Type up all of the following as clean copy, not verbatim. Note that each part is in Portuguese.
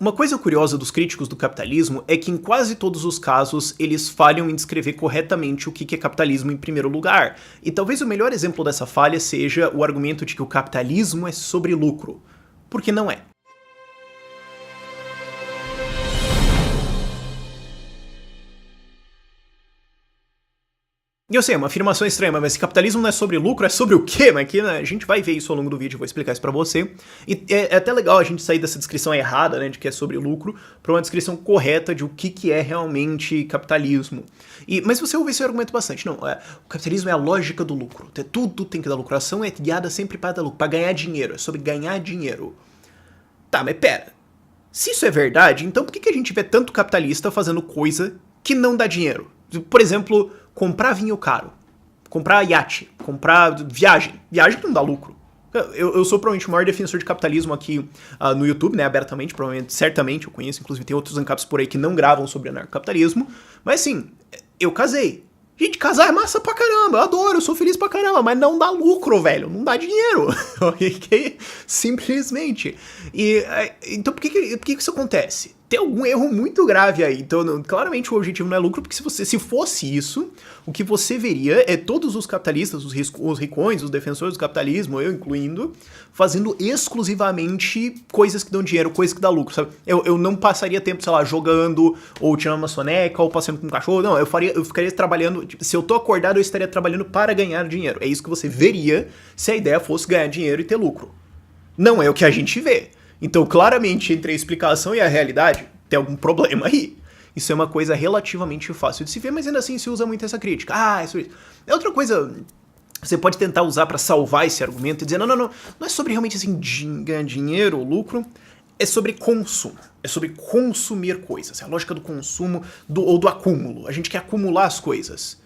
Uma coisa curiosa dos críticos do capitalismo é que em quase todos os casos eles falham em descrever corretamente o que é capitalismo em primeiro lugar. E talvez o melhor exemplo dessa falha seja o argumento de que o capitalismo é sobre lucro. Porque não é. E eu sei, é uma afirmação estranha, mas se capitalismo não é sobre lucro, é sobre o quê? Mas aqui, né, a gente vai ver isso ao longo do vídeo, eu vou explicar isso pra você. E é até legal a gente sair dessa descrição errada, né, de que é sobre lucro, pra uma descrição correta de o que é realmente capitalismo. Mas você ouve esse argumento bastante. Não, o capitalismo é a lógica do lucro. Tudo tem que dar lucro. A ação é guiada sempre para dar lucro, para ganhar dinheiro. É sobre ganhar dinheiro. Tá, mas pera. Se isso é verdade, então por que a gente vê tanto capitalista fazendo coisa que não dá dinheiro? Por exemplo, comprar vinho caro, comprar iate, comprar viagem. Viagem que não dá lucro. Eu sou provavelmente o maior defensor de capitalismo aqui no YouTube, né, abertamente, provavelmente, certamente eu conheço, inclusive tem outros ancaps por aí que não gravam sobre anarcocapitalismo, mas assim, eu casei. Gente, casar é massa pra caramba, eu adoro, eu sou feliz pra caramba, mas não dá lucro, velho, não dá dinheiro, ok? Simplesmente. Então por que isso acontece? Tem algum erro muito grave aí, então claramente o objetivo não é lucro, porque se fosse isso, o que você veria é todos os capitalistas, os ricões, os defensores do capitalismo, eu incluindo, fazendo exclusivamente coisas que dão dinheiro, coisas que dão lucro, sabe? Eu não passaria tempo, sei lá, jogando, ou tirando uma soneca, ou passeando com um cachorro, não, eu ficaria trabalhando, tipo, se eu tô acordado, eu estaria trabalhando para ganhar dinheiro. É isso que você veria se a ideia fosse ganhar dinheiro e ter lucro. Não é o que a gente vê. Então, claramente, entre a explicação e a realidade, tem algum problema aí. Isso é uma coisa relativamente fácil de se ver, mas ainda assim se usa muito essa crítica. Isso. É outra coisa, você pode tentar usar pra salvar esse argumento e dizer, não é sobre realmente assim, ganhar dinheiro ou lucro, é sobre consumo. É sobre consumir coisas. É a lógica do consumo ou do acúmulo. A gente quer acumular as coisas.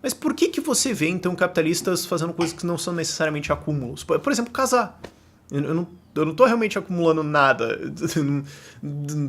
Mas por que você vê, então, capitalistas fazendo coisas que não são necessariamente acúmulos? Por exemplo, casar. Eu não tô realmente acumulando nada.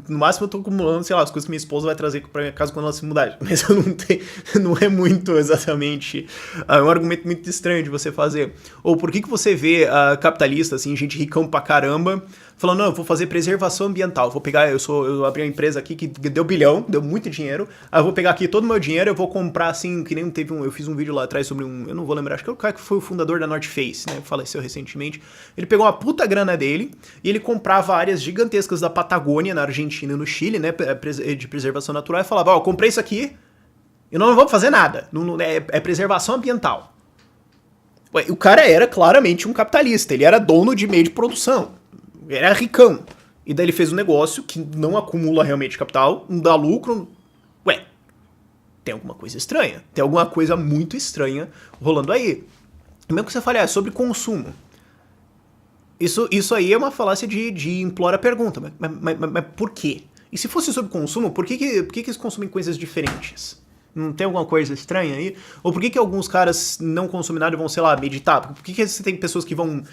No máximo eu tô acumulando, sei lá, as coisas que minha esposa vai trazer pra minha casa quando ela se mudar. Mas eu não tenho. Não é muito exatamente. É um argumento muito estranho de você fazer. Ou por que você vê capitalista, assim, gente ricão pra caramba, falando, não, eu vou fazer preservação ambiental. Eu abri uma empresa aqui que deu bilhão, deu muito dinheiro. Aí eu vou pegar aqui todo o meu dinheiro, eu vou comprar, assim, que nem eu fiz um vídeo lá atrás sobre eu não vou lembrar, acho que é o cara que foi o fundador da North Face, né, faleceu recentemente. Ele pegou uma puta grana dele e ele comprava áreas gigantescas da Patagônia, na Argentina e no Chile, né, de preservação natural, e falava, eu comprei isso aqui e não vamos fazer nada, é preservação ambiental. Ué, o cara era claramente um capitalista, ele era dono de meio de produção, ele era ricão, e daí ele fez um negócio que não acumula realmente capital, não dá lucro. Ué, tem alguma coisa estranha, tem alguma coisa muito estranha rolando aí. E mesmo que você fale, é sobre consumo. Isso aí é uma falácia de implora a pergunta, mas por quê? E se fosse sobre consumo, por que eles consomem coisas diferentes? Não tem alguma coisa estranha aí? Ou por que alguns caras não consomem nada e vão, sei lá, meditar? Por que você tem pessoas que vão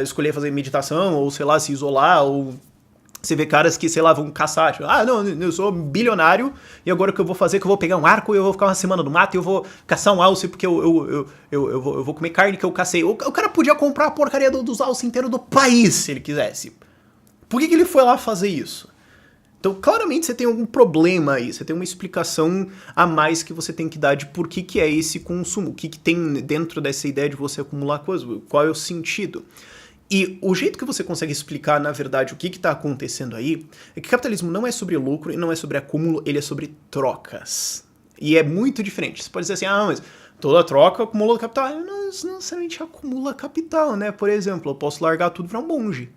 escolher fazer meditação, ou sei lá, se isolar, ou você vê caras que, sei lá, vão caçar, tipo, não, eu sou bilionário e agora o que eu vou fazer é que eu vou pegar um arco e eu vou ficar uma semana no mato e eu vou caçar um alce porque eu vou comer carne que eu cacei. O cara podia comprar a porcaria dos alces inteiro do país se ele quisesse. Por que ele foi lá fazer isso? Então, claramente você tem algum problema aí, você tem uma explicação a mais que você tem que dar de por que é esse consumo, o que tem dentro dessa ideia de você acumular coisas, qual é o sentido. E o jeito que você consegue explicar, na verdade, o que está acontecendo aí, é que capitalismo não é sobre lucro e não é sobre acúmulo, ele é sobre trocas. E é muito diferente. Você pode dizer assim, mas toda troca acumula capital. Não necessariamente acumula capital, né? Por exemplo, eu posso largar tudo para um monge.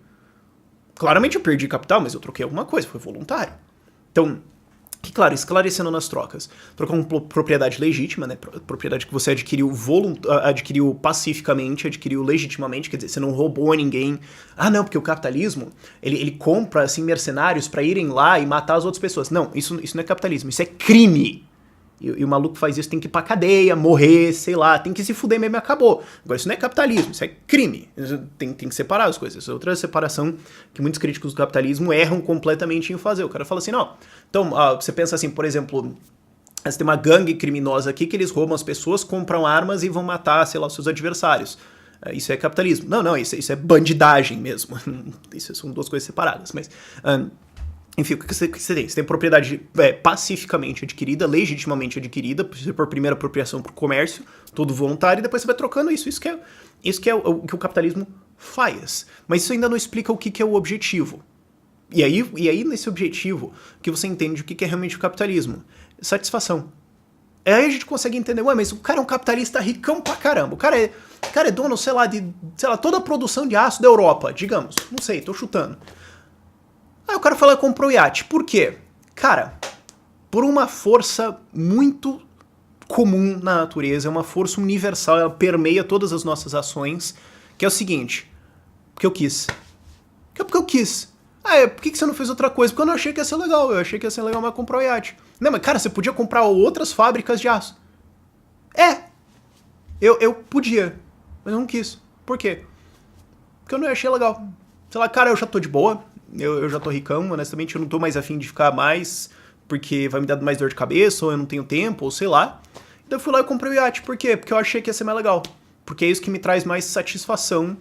Claramente eu perdi capital, mas eu troquei alguma coisa, foi voluntário. Então, que claro, esclarecendo nas trocas, trocar uma propriedade legítima, né, propriedade que você adquiriu pacificamente, adquiriu legitimamente, quer dizer, você não roubou a ninguém. Não, porque o capitalismo, ele compra, assim, mercenários pra irem lá e matar as outras pessoas. Não, isso não é capitalismo, isso é crime. E o maluco faz isso, tem que ir pra cadeia, morrer, sei lá, tem que se fuder mesmo e acabou. Agora, isso não é capitalismo, isso é crime. Tem que separar as coisas. Isso é outra separação que muitos críticos do capitalismo erram completamente em fazer. O cara fala assim, não. Então, você pensa assim, por exemplo, você tem uma gangue criminosa aqui que eles roubam as pessoas, compram armas e vão matar, sei lá, os seus adversários. Isso é capitalismo. Não, isso é bandidagem mesmo. Isso são duas coisas separadas, mas... Enfim, o que você tem? Você tem propriedade pacificamente adquirida, legitimamente adquirida, por primeira apropriação para o comércio, todo voluntário, e depois você vai trocando isso. Isso que é o que o capitalismo faz. Mas isso ainda não explica o que é o objetivo. E aí, nesse objetivo, que você entende o que é realmente o capitalismo. Satisfação. Aí a gente consegue entender, ué, mas o cara é um capitalista ricão pra caramba. O cara é dono, sei lá, toda a produção de aço da Europa, digamos. Não sei, tô chutando. Aí o cara fala que comprou iate. Por quê? Cara, por uma força muito comum na natureza, é uma força universal, ela permeia todas as nossas ações, que é o seguinte, porque eu quis. Porque eu quis. Por que você não fez outra coisa? Porque eu não achei que ia ser legal. Eu achei que ia ser legal, mas comprar o iate. Não, mas cara, você podia comprar outras fábricas de aço. Eu podia, mas eu não quis. Por quê? Porque eu não achei legal. Sei lá, cara, eu já tô de boa. Eu já tô ricão, honestamente, eu não tô mais afim de ficar mais, porque vai me dar mais dor de cabeça, ou eu não tenho tempo, ou sei lá. Então eu fui lá e comprei o iate. Por quê? Porque eu achei que ia ser mais legal. Porque é isso que me traz mais satisfação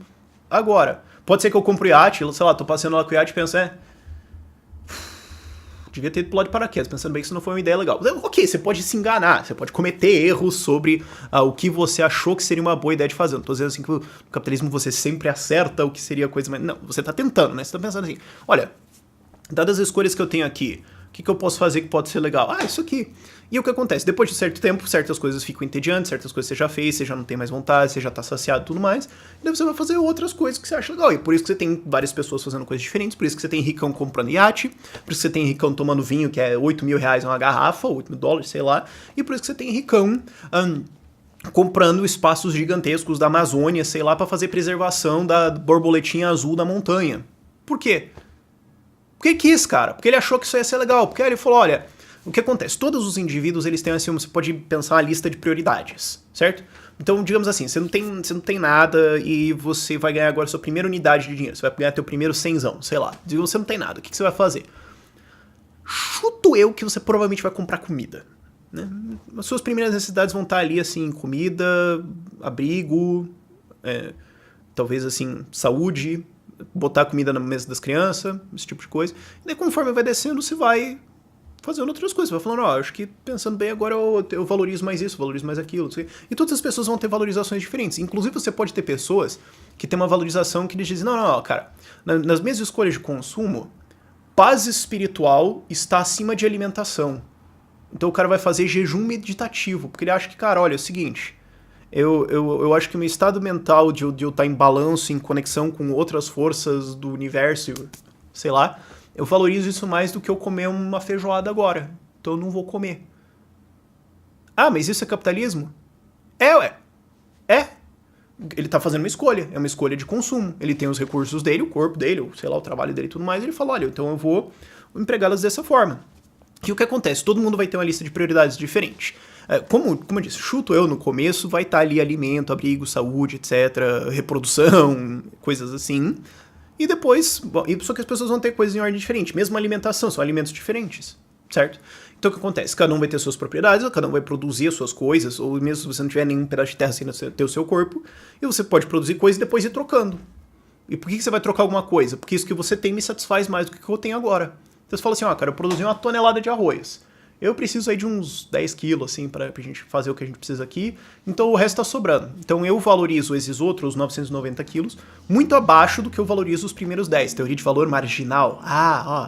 agora. Pode ser que eu compre o iate, sei lá, tô passeando lá com o iate e penso, devia ter pulado de paraquedas, pensando bem que isso não foi uma ideia legal. Ok, você pode se enganar, você pode cometer erros sobre o que você achou que seria uma boa ideia de fazer. Não tô dizendo assim que no capitalismo você sempre acerta o que seria a coisa mais... Não, você tá tentando, né? Você tá pensando assim, olha, dadas as escolhas que eu tenho aqui, o que eu posso fazer que pode ser legal? Isso aqui. E o que acontece? Depois de certo tempo, certas coisas ficam entediantes, certas coisas você já fez, você já não tem mais vontade, você já tá saciado e tudo mais, e daí você vai fazer outras coisas que você acha legal. E por isso que você tem várias pessoas fazendo coisas diferentes, por isso que você tem ricão comprando iate, por isso que você tem ricão tomando vinho, que é 8 mil reais uma garrafa, 8 mil dólares, sei lá, e por isso que você tem ricão comprando espaços gigantescos da Amazônia, sei lá, pra fazer preservação da borboletinha azul da montanha. Por quê? Porque ele quis, cara. Porque ele achou que isso ia ser legal. Porque ele falou, olha, o que acontece? Todos os indivíduos, eles têm assim, você pode pensar uma lista de prioridades, certo? Então, digamos assim, você não tem nada e você vai ganhar agora a sua primeira unidade de dinheiro. Você vai ganhar teu primeiro cenzão, sei lá. Digamos, você não tem nada. O que você vai fazer? Chuto eu que você provavelmente vai comprar comida, né? As suas primeiras necessidades vão estar ali, assim, comida, abrigo, talvez, assim, saúde, botar comida na mesa das crianças, esse tipo de coisa. E daí, conforme vai descendo, você vai fazendo outras coisas. Vai falando, acho que pensando bem agora eu valorizo mais isso, valorizo mais aquilo. E todas as pessoas vão ter valorizações diferentes. Inclusive, você pode ter pessoas que têm uma valorização que eles dizem, não, cara, nas minhas escolhas de consumo, paz espiritual está acima de alimentação. Então o cara vai fazer jejum meditativo, porque ele acha que, cara, olha, é o seguinte, eu acho que o meu estado mental de eu estar em balanço, em conexão com outras forças do universo, sei lá, eu valorizo isso mais do que eu comer uma feijoada agora. Então eu não vou comer. Mas isso é capitalismo? Ué. Ele tá fazendo uma escolha. É uma escolha de consumo. Ele tem os recursos dele, o corpo dele, sei lá, o trabalho dele e tudo mais. Ele fala, olha, então eu vou empregá-las dessa forma. E o que acontece? Todo mundo vai ter uma lista de prioridades diferente. Como eu disse, chuto eu no começo, vai estar ali alimento, abrigo, saúde, etc., reprodução, coisas assim. E depois, só que as pessoas vão ter coisas em ordem diferente. Mesmo alimentação, são alimentos diferentes, certo? Então o que acontece? Cada um vai ter suas propriedades, cada um vai produzir as suas coisas, ou mesmo se você não tiver nenhum pedaço de terra sem ter o seu corpo, e você pode produzir coisas e depois ir trocando. E por que você vai trocar alguma coisa? Porque isso que você tem me satisfaz mais do que eu tenho agora. Então você fala assim, cara, eu produzi 1 tonelada de arroz. Eu preciso aí de uns 10 quilos, assim, pra gente fazer o que a gente precisa aqui. Então o resto tá sobrando. Então eu valorizo esses outros 990 quilos muito abaixo do que eu valorizo os primeiros 10. Teoria de valor marginal.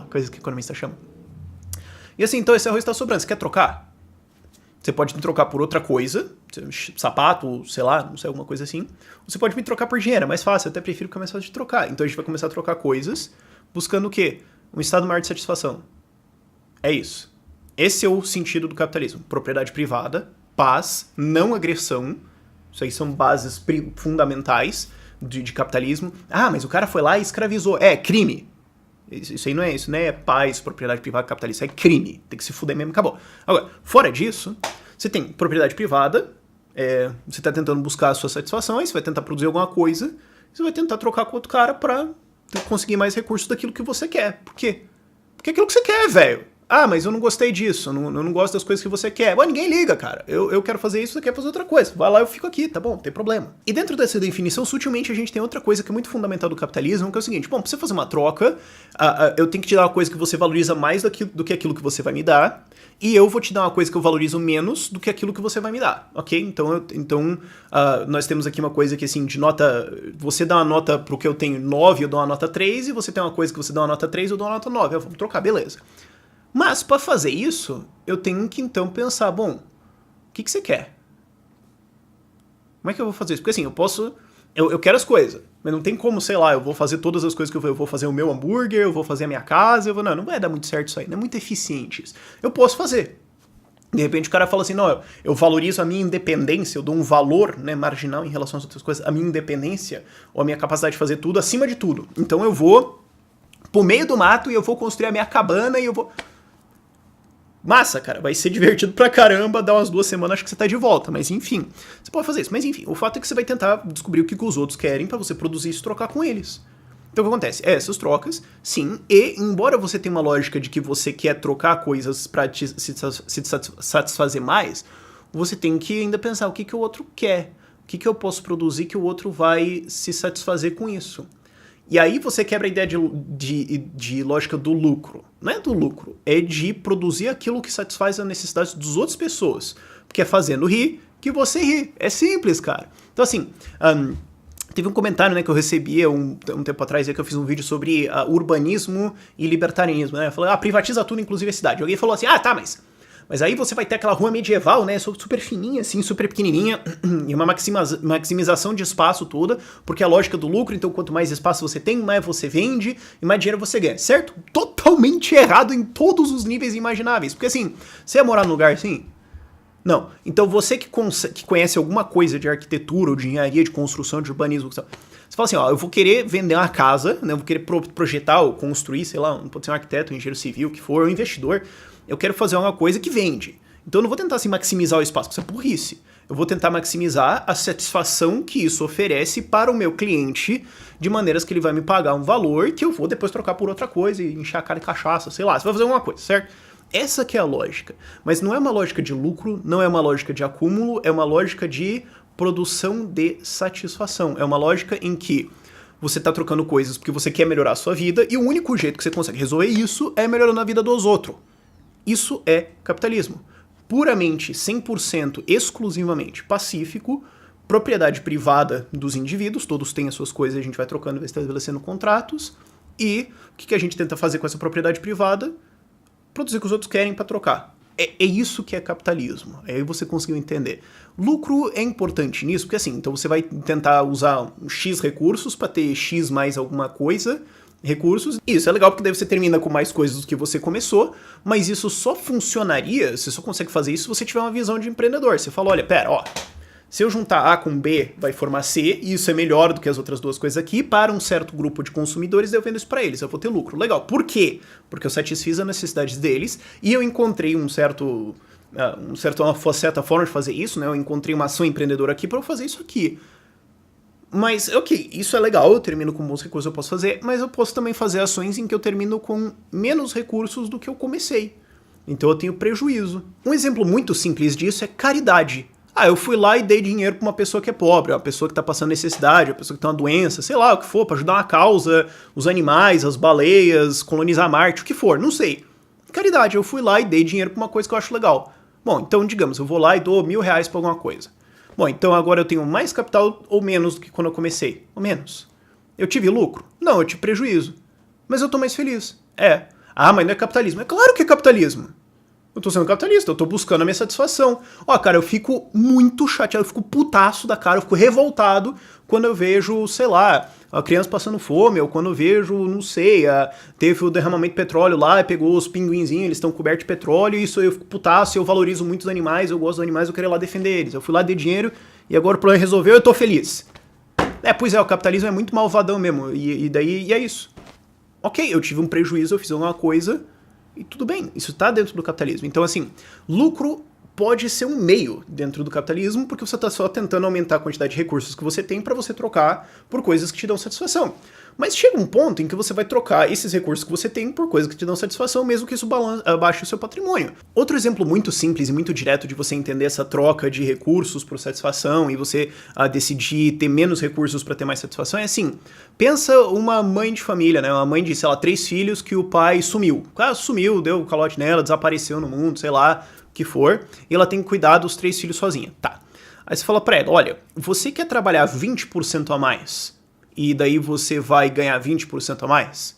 Coisa que o economista chama. E assim, então esse arroz tá sobrando. Você quer trocar? Você pode me trocar por outra coisa. Sapato, sei lá, não sei, alguma coisa assim. Ou você pode me trocar por dinheiro. É mais fácil. Eu até prefiro que é mais fácil de trocar. Então a gente vai começar a trocar coisas buscando o quê? Um estado maior de satisfação. É isso. Esse é o sentido do capitalismo. Propriedade privada, paz, não agressão. Isso aí são bases fundamentais de capitalismo. Mas o cara foi lá e escravizou. Crime. Isso aí não é paz, propriedade privada, capitalista. É crime. Tem que se fuder mesmo, acabou. Agora, fora disso, você tem propriedade privada, você está tentando buscar a sua satisfação, aí você vai tentar produzir alguma coisa, você vai tentar trocar com outro cara pra conseguir mais recursos daquilo que você quer. Por quê? Porque é aquilo que você quer, velho. Ah, mas eu não gostei disso, eu não gosto das coisas que você quer. Bom, ninguém liga, cara. Eu quero fazer isso, você quer fazer outra coisa. Vai lá, eu fico aqui, tá bom, não tem problema. E dentro dessa definição, sutilmente, a gente tem outra coisa que é muito fundamental do capitalismo, que é o seguinte, bom, pra você fazer uma troca, eu tenho que te dar uma coisa que você valoriza mais do que aquilo que você vai me dar, e eu vou te dar uma coisa que eu valorizo menos do que aquilo que você vai me dar, ok? Então, nós temos aqui uma coisa que, assim, de nota... Você dá uma nota pro que eu tenho 9, eu dou uma nota 3, e você tem uma coisa que você dá uma nota 3, eu dou uma nota 9. Vamos trocar, beleza. Mas, para fazer isso, eu tenho que, então, pensar, bom, o que você quer? Como é que eu vou fazer isso? Porque, assim, eu posso... Eu quero as coisas, mas não tem como, sei lá, eu vou fazer todas as coisas que eu vou fazer o meu hambúrguer, eu vou fazer a minha casa, não vai dar muito certo isso aí, não é muito eficiente isso. Eu posso fazer. De repente o cara fala assim, não, eu valorizo a minha independência, eu dou um valor, né, marginal em relação às outras coisas, a minha independência, ou a minha capacidade de fazer tudo acima de tudo. Então eu vou pro meio do mato e eu vou construir a minha cabana e eu vou... Massa, cara, vai ser divertido pra caramba, dá umas 2 semanas, acho que você tá de volta, mas enfim, você pode fazer isso, mas enfim, o fato é que você vai tentar descobrir o que os outros querem pra você produzir isso e trocar com eles. Então o que acontece? Essas trocas, sim, e embora você tenha uma lógica de que você quer trocar coisas pra se satisfazer mais, você tem que ainda pensar o que o outro quer, o que eu posso produzir que o outro vai se satisfazer com isso. E aí você quebra a ideia de lógica do lucro. Não é do lucro, é de produzir aquilo que satisfaz as necessidades das outras pessoas. Porque é fazendo rir que você ri. É simples, cara. Então assim, teve um comentário, né, que eu recebi um tempo atrás, que eu fiz um vídeo sobre urbanismo e libertarianismo. Né? Eu falei, privatiza tudo, inclusive a cidade. Alguém falou assim, tá, mas aí você vai ter aquela rua medieval, né, super fininha, assim, super pequenininha, e uma maximização de espaço toda, porque a lógica do lucro, então quanto mais espaço você tem, mais você vende e mais dinheiro você ganha, certo? Totalmente errado em todos os níveis imagináveis, porque assim, você ia morar num lugar assim? Não. Então você que conhece alguma coisa de arquitetura, ou de engenharia, de construção, de urbanismo, você fala assim, eu vou querer vender uma casa, né, eu vou querer projetar ou construir, sei lá, pode ser um arquiteto, um engenheiro civil, o que for, um investidor, eu quero fazer uma coisa que vende. Então eu não vou tentar assim, maximizar o espaço, porque isso é burrice. Eu vou tentar maximizar a satisfação que isso oferece para o meu cliente, de maneiras que ele vai me pagar um valor que eu vou depois trocar por outra coisa e encher a cara de cachaça, sei lá, você vai fazer alguma coisa, certo? Essa que é a lógica. Mas não é uma lógica de lucro, não é uma lógica de acúmulo, é uma lógica de produção de satisfação. É uma lógica em que você está trocando coisas porque você quer melhorar a sua vida e o único jeito que você consegue resolver isso é melhorando a vida dos outros. Isso é capitalismo. Puramente, 100%, exclusivamente pacífico, propriedade privada dos indivíduos, todos têm as suas coisas, a gente vai trocando e vai estabelecendo contratos, e o que a gente tenta fazer com essa propriedade privada? Produzir o que os outros querem para trocar. É isso que é capitalismo. Aí você conseguiu entender. Lucro é importante nisso, porque assim, então você vai tentar usar X recursos para ter X mais alguma coisa, recursos. Isso é legal porque daí você termina com mais coisas do que você começou, mas isso só funcionaria, você só consegue fazer isso se você tiver uma visão de empreendedor. Você fala, olha, pera, se eu juntar A com B, vai formar C, e isso é melhor do que as outras duas coisas aqui, para um certo grupo de consumidores, eu vendo isso para eles, eu vou ter lucro. Legal. Por quê? Porque eu satisfiz as necessidades deles, e eu encontrei uma certa forma de fazer isso, né? Eu encontrei uma ação empreendedora aqui para eu fazer isso aqui. Mas, ok, isso é legal, eu termino com bons recursos, eu posso fazer, mas eu posso também fazer ações em que eu termino com menos recursos do que eu comecei. Então eu tenho prejuízo. Um exemplo muito simples disso é caridade. Eu fui lá e dei dinheiro pra uma pessoa que é pobre, uma pessoa que tá passando necessidade, uma pessoa que tem uma doença, sei lá, o que for, pra ajudar uma causa, os animais, as baleias, colonizar Marte, o que for, não sei. Caridade, eu fui lá e dei dinheiro pra uma coisa que eu acho legal. Bom, então, digamos, eu vou lá e dou R$1.000 pra alguma coisa. Bom, então agora eu tenho mais capital ou menos do que quando eu comecei? Ou menos. Eu tive lucro? Não, eu tive prejuízo. Mas eu tô mais feliz. Mas não é capitalismo. É claro que é capitalismo. Eu tô sendo capitalista, eu tô buscando a minha satisfação. Cara, eu fico muito chateado, eu fico putaço da cara, eu fico revoltado quando eu vejo, sei lá, a criança passando fome, ou quando eu vejo, não sei, teve o derramamento de petróleo lá, pegou os pinguinzinhos, eles estão cobertos de petróleo, e isso eu fico putaço, eu valorizo muito os animais, eu gosto dos animais, eu quero ir lá defender eles. Eu fui lá, dei dinheiro, e agora o problema resolveu, eu tô feliz. Pois é, o capitalismo é muito malvadão mesmo, e é isso. Ok, eu tive um prejuízo, eu fiz alguma coisa, e tudo bem, isso tá dentro do capitalismo. Então, assim, lucro pode ser um meio dentro do capitalismo, porque você está só tentando aumentar a quantidade de recursos que você tem para você trocar por coisas que te dão satisfação. Mas chega um ponto em que você vai trocar esses recursos que você tem por coisas que te dão satisfação, mesmo que isso baixe o seu patrimônio. Outro exemplo muito simples e muito direto de você entender essa troca de recursos por satisfação e você decidir ter menos recursos para ter mais satisfação é assim, pensa uma mãe de família, né? Uma mãe de, sei lá, 3 filhos que o pai sumiu. O cara sumiu, deu calote nela, desapareceu no mundo, sei lá, o que for, e ela tem que cuidar dos 3 filhos sozinha. Tá. Aí você fala pra ela, olha, você quer trabalhar 20% a mais e daí você vai ganhar 20% a mais?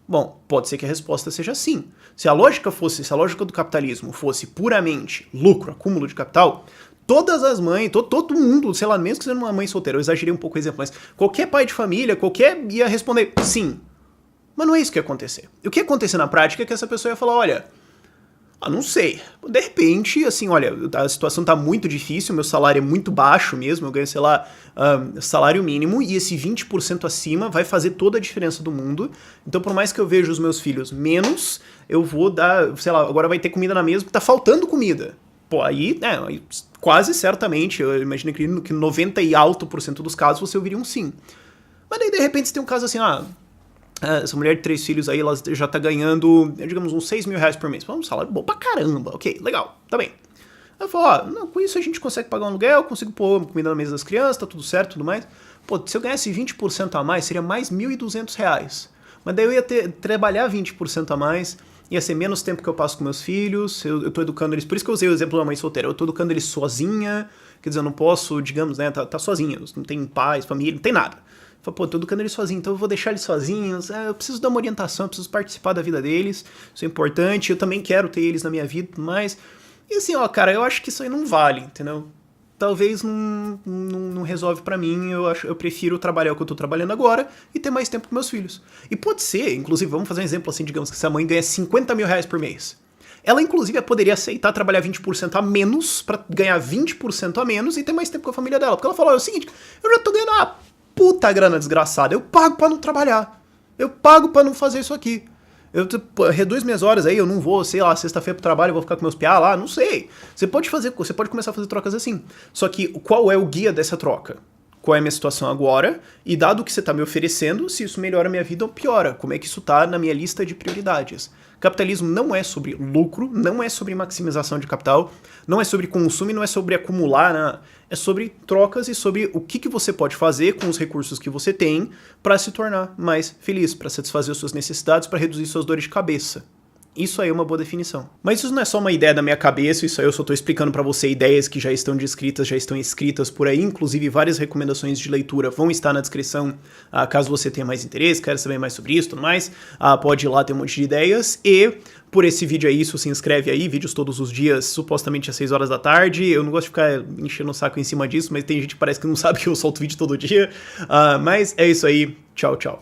Bom, pode ser que a resposta seja sim. Se a lógica do capitalismo fosse puramente lucro, acúmulo de capital, todas as mães, todo mundo, sei lá, mesmo que sendo uma mãe solteira, eu exagerei um pouco o exemplo, mas qualquer pai de família, ia responder sim. Mas não é isso que ia acontecer. O que ia acontecer na prática é que essa pessoa ia falar, olha, não sei. De repente, assim, olha, a situação tá muito difícil, meu salário é muito baixo mesmo, eu ganho, sei lá, salário mínimo, e esse 20% acima vai fazer toda a diferença do mundo. Então, por mais que eu veja os meus filhos menos, eu vou dar, sei lá, agora vai ter comida na mesa porque tá faltando comida. Pô, aí quase certamente, eu imagino que 90 e alto por cento dos casos você ouviria um sim. Mas daí, de repente, você tem um caso assim, essa mulher de 3 filhos aí, ela já tá ganhando, digamos, uns 6 mil reais por mês. Um salário bom pra caramba, ok, legal, tá bem. Ela falou, com isso a gente consegue pagar um aluguel, consigo pôr comida na mesa das crianças, tá tudo certo e tudo mais. Pô, se eu ganhasse 20% a mais, seria mais 1.200 reais. Mas daí eu ia trabalhar 20% a mais, ia ser menos tempo que eu passo com meus filhos, eu tô educando eles, por isso que eu usei o exemplo da mãe solteira, eu tô educando eles sozinha, quer dizer, eu não posso, digamos, né, tá sozinha, não tem pais, família, não tem nada. Fala, pô, tô educando eles sozinho, então eu vou deixar eles sozinhos, eu preciso dar uma orientação, eu preciso participar da vida deles, isso é importante, eu também quero ter eles na minha vida, mas... E assim, cara, eu acho que isso aí não vale, entendeu? Talvez não resolve pra mim, eu prefiro trabalhar o que eu tô trabalhando agora e ter mais tempo com meus filhos. E pode ser, inclusive, vamos fazer um exemplo assim, digamos que essa mãe ganha 50 mil reais por mês. Ela, inclusive, poderia aceitar trabalhar 20% a menos pra ganhar 20% a menos e ter mais tempo com a família dela. Porque ela falou, é o seguinte, eu já tô ganhando uma puta grana desgraçada, eu pago pra não trabalhar, eu pago pra não fazer isso aqui. Eu reduzo minhas horas aí, eu não vou, sei lá, sexta-feira pro trabalho, eu vou ficar com meus piá lá, não sei. Você pode começar a fazer trocas assim. Só que qual é o guia dessa troca? Qual é a minha situação agora? E dado o que você tá me oferecendo, se isso melhora a minha vida ou piora, como é que isso tá na minha lista de prioridades? Capitalismo não é sobre lucro, não é sobre maximização de capital, não é sobre consumo e não é sobre acumular, né? É sobre trocas e sobre o que você pode fazer com os recursos que você tem para se tornar mais feliz, para satisfazer as suas necessidades, para reduzir suas dores de cabeça. Isso aí é uma boa definição. Mas isso não é só uma ideia da minha cabeça, isso aí eu só tô explicando pra você ideias que já estão descritas, já estão escritas por aí, inclusive várias recomendações de leitura vão estar na descrição, caso você tenha mais interesse, queira saber mais sobre isso e tudo mais, pode ir lá, ter um monte de ideias, e por esse vídeo é isso, se inscreve aí, vídeos todos os dias, supostamente às 6 horas da tarde, eu não gosto de ficar enchendo o saco em cima disso, mas tem gente que parece que não sabe que eu solto vídeo todo dia, mas é isso aí, tchau, tchau.